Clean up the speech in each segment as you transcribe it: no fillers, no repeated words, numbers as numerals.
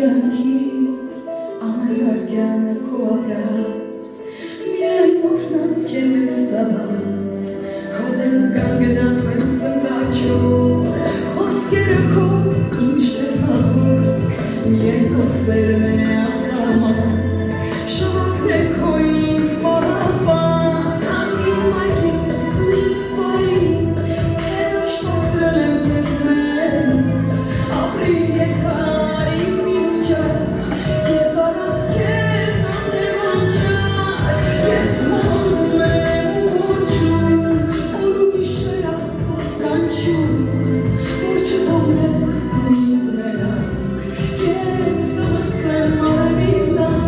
կյանքից ամենարգյանը քո ապրած միայն օրհնանք եմ ես տված քո դեմ կանգնած եմ ծնկաճում խոսքերը քո ինչպես հաղորդ միայն քո սերն է ասաման շվակն է քո ինձ պահապան անգին մայրի լիվ բարի թե նշտացրել եմ քեզ մեր ապրի եկար իմ միուջար ես առած քեզ անեմ անջար ես մոնում եմ ու որջում օր ու գիշեր աստված կանչում որ չթողնես դու ինձ մենակ ես կմրսեմ արևի տակ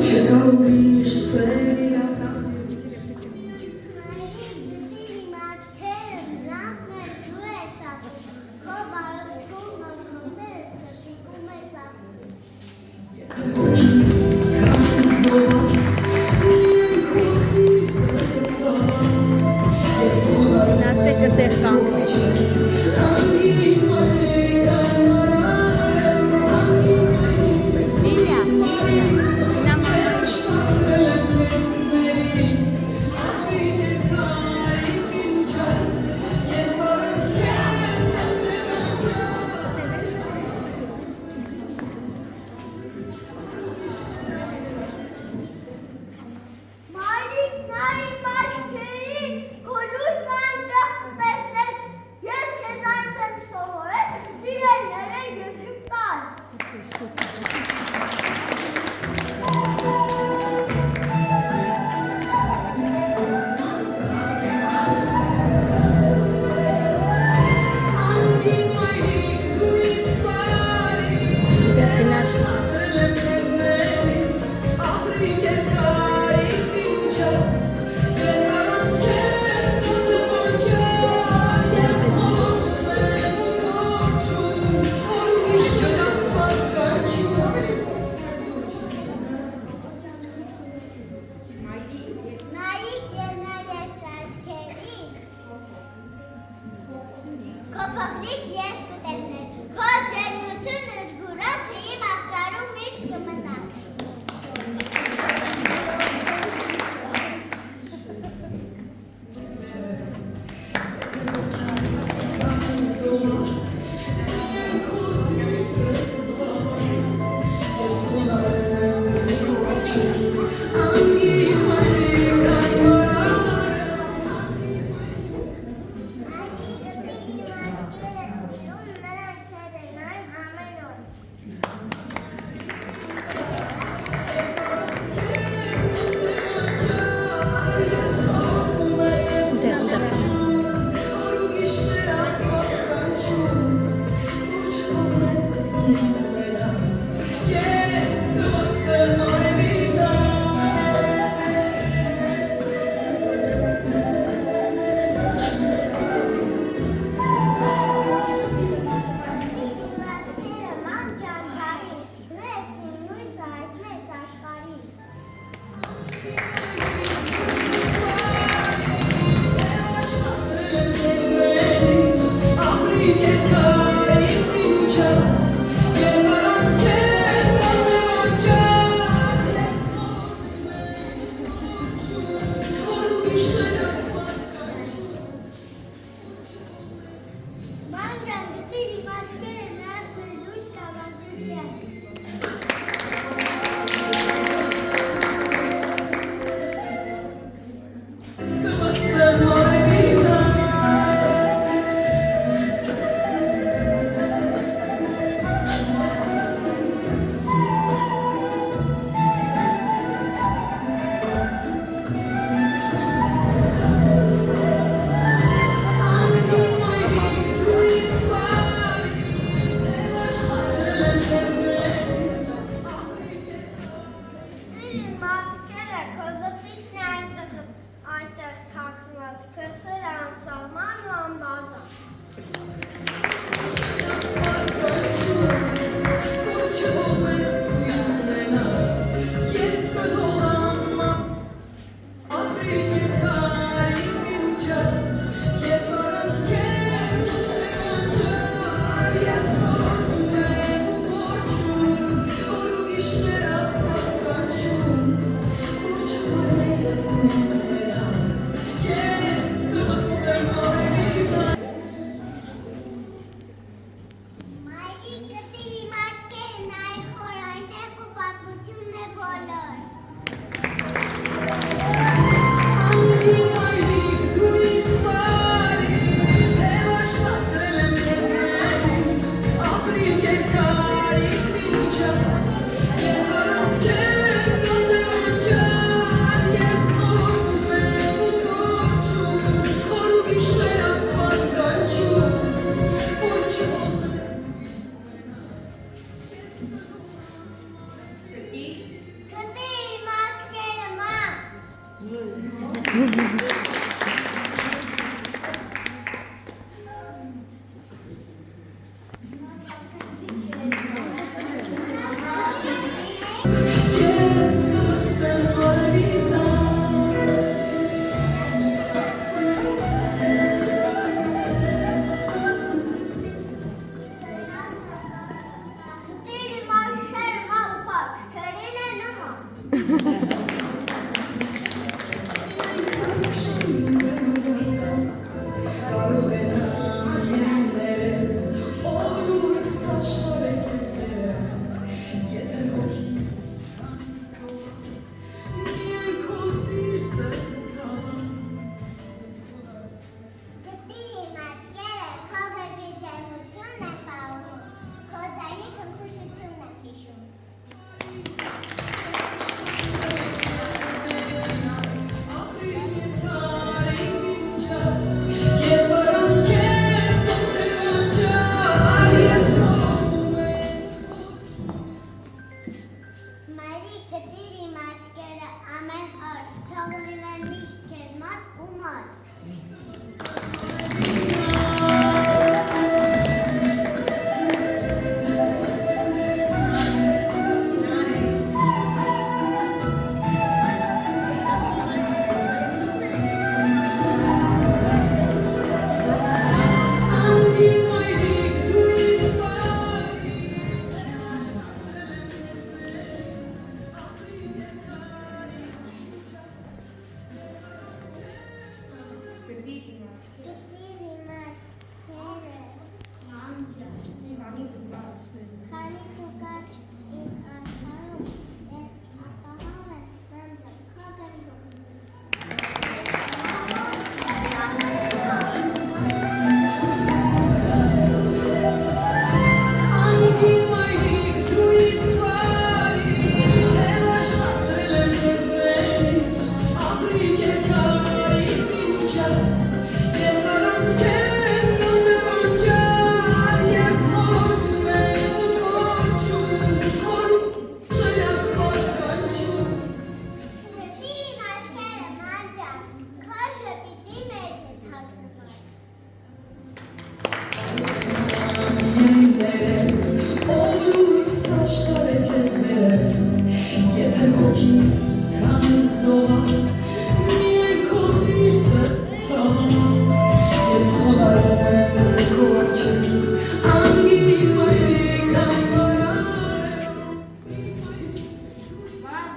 չկա ուրիշ սեր իրական քոքիս քանց նոր միայն քո սիրտը կծավ ես հունարում Նացեք այդտեղ կանգնեք։ անգին մայրիկ անմարար անգին մայրիկ Լիլիա, շտացրել եմ քեզ մերին ապրի եկար իմ միուջար ես առած քեզ անեմ անջար Մայրիկ նայիր աչքերին, քո լույս այնտեղ տեսնել, ես քեզ այնց եմ սովորել, սիրել, ներել և ժպտալ։ անգին մայրիկ դու ինձ բարի շտացրել եմ քեզ մեջ ապրի եկար իմ միուջար ես առանց քեզ անեմ անջար ես մոնում եմ ու որջում օր ու գիշեր աստված կանչում Նայիկ և նայես աչքերին, քո փոքրիկ ես կտեսնես, քո ջերմությունն ու զգուրանքը իմ ախշարում միշտ կմնա։ Yes, Ես կմրսեմ արևիկան Տիրի մաշեր համպաս, կերին է նման։ Կարող են ամենները Օր ույս աշխարհ է քեզ բերել Եթե հոգիս Միայն քո սիրտը ցավան Գտիրի մաչկերը քո գրկի ջերմությունն է պահում, քո ձայնի քնքուշությունն է հիշում։ Ես առանց քեզ օտերանջար Ես մոհում եմ Մայրիկ գտիրի մաչկերը ամեն օր, թող լինեն միշտ քեզ մոտ ու մոտ։ Անդի մայրիկ դու իմ բարի Գտիրի մաչկերը քանի դու կաչ իմ աշխարհում, ես ապահով եմ նամջը քո գրկում։ Անդի մայրիկ դու իմ բարի Դեռ աշխատել եմ քեզ մեջ Ապրիլ երկար իմ միջավ Ես առանց քեզ օտերանջար Ես մոհում եմ ու կորչում Օր շրած քոս կանչում Գտիրի մաշկերը մանջաս, քո շպիտի մեջ է թաքնված։ Օր ույս աշխարհ է քեզ բերել Եթե հոգիս քանց նոր Միայն քո սիրտը ցավան Ես խոնարհում եմ քո առջև Անգի մայրիկ անբարար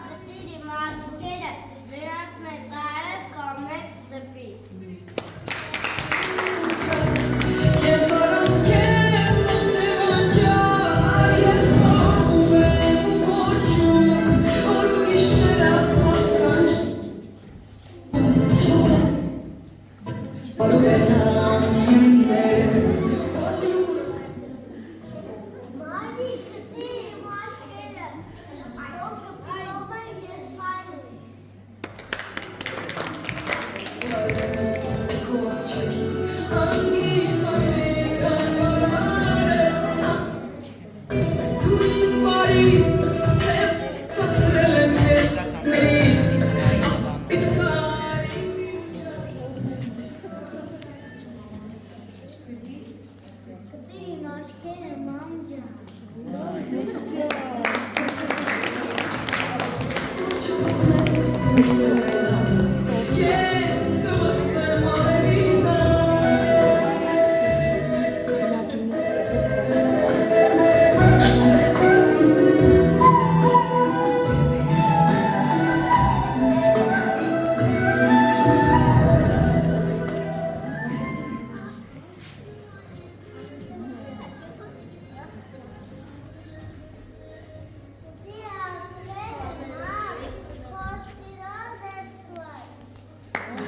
Գտիրի մաշկերը դրանց մեկ արև կամ մեկ դպի։ Ես առանց քեզ օտերանջար Ես մոհում եմ ու կորչում Օր ու գիշեր աստված կանչում Կարող են ամենները Օր ույս Մայրիկ գտիրի մաշկերը այով շպիրով են ես պայնում։ Քո առջև Անգի մայրիկ անբարար Դու իմ բարի Թե կացրել եմ հետմերի Իդկարի Գտիրի մաշկերը մանջաս։ Ես կմրսեմ արևիկան Գտիրի ասկերը նավ, քո սիրով է ցված։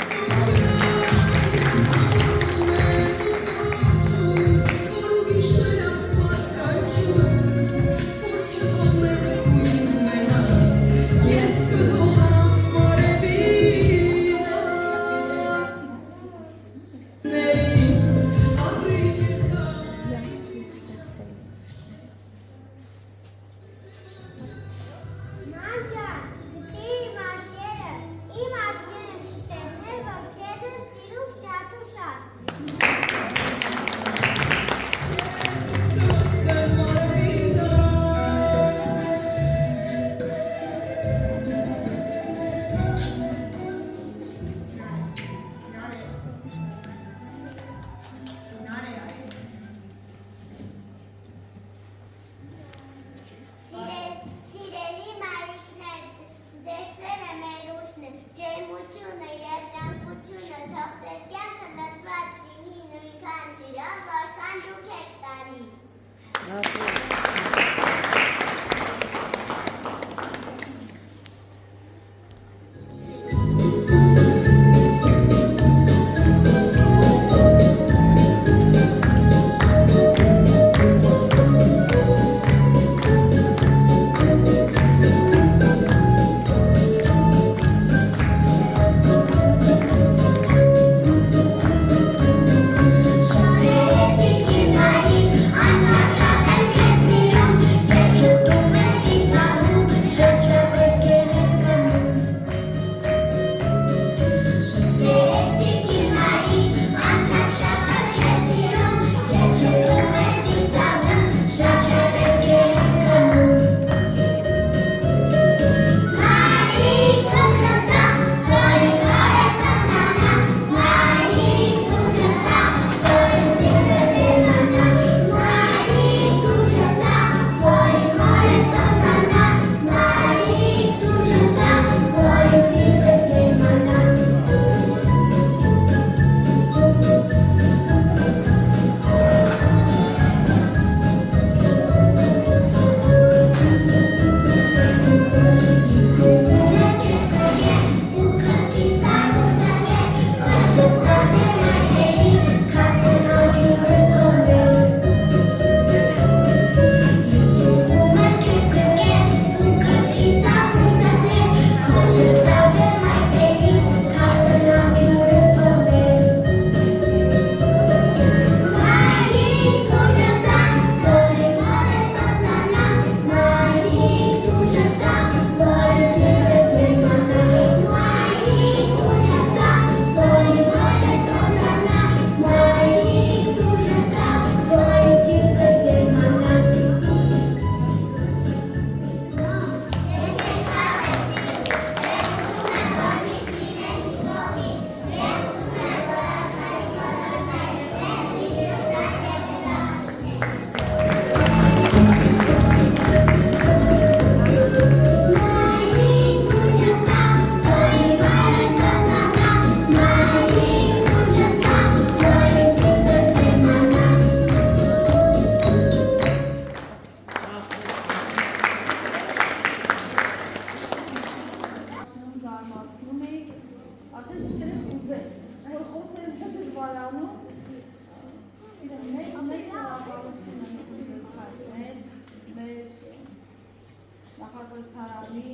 Նախագծարանի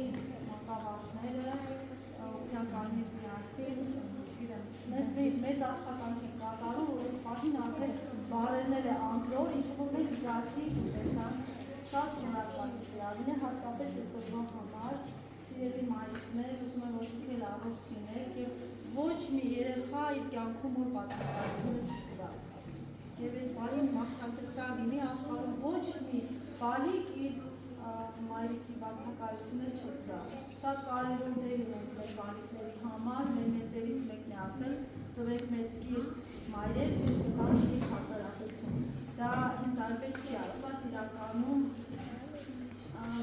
մակավարները օգնականներ միասին մեծ աշխատանք են կատարում, որ այս պահին արդեն բարերներ է անձոր, ինչ որ մեծ զգացի տեսան, շատ շնորհակալություն Արինե, հատկապես այսօրվա համար, սիրելի մայրիկներ, ուզում եմ որ դուք էլ առողջ լինեք եւ ոչ մի երեխա իր կյանքում որ պատասխանատվություն չկա։ Եվ այս բարին մարդկանց սա լինի աշխարհում ոչ մի բալիկ իր մայրիկի բացակայությունը չզգա։ Շատ կարևոր դեր ունենք մեր բալիկների համար, մեր մեծերից մեկն է ասել, տվեք մեզ կիրթ մայրեր, մեզ տվեք կիրթ հասարակություն։ Դա ինձ այդպես չի ասված, իրականում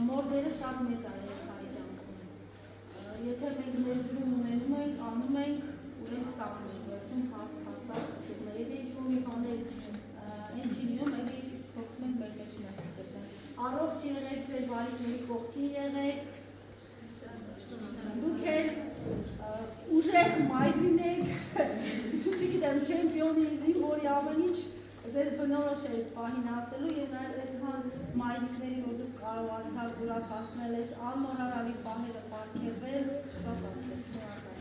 մորդերը շատ մեծ է երեխայի կյանքում։ Եթե մենք ներդրում ունենում ենք, անում ենք, ուրեմն ստանում ենք, վերջում հաստատ գտնելի ինչ-որ մի բաներ ինչ լինում, էլի փոխում ենք մեր մեջ ներդրել։ Առողջ եղեք, ձեր բարիկների կողքին եղեք, դուք էլ ուժեղ մայր լինեք, չգիտեմ, չեմպիոնի, զինվորի ամեն ինչ ձեզ բնորոշ է այս պահին ասելու եւ նաեւ այսքան մայրիկների, որ դուք կարողացաք ուրախացնել այս անմոռանալի պահերը պարգևել, շատ ակտիվ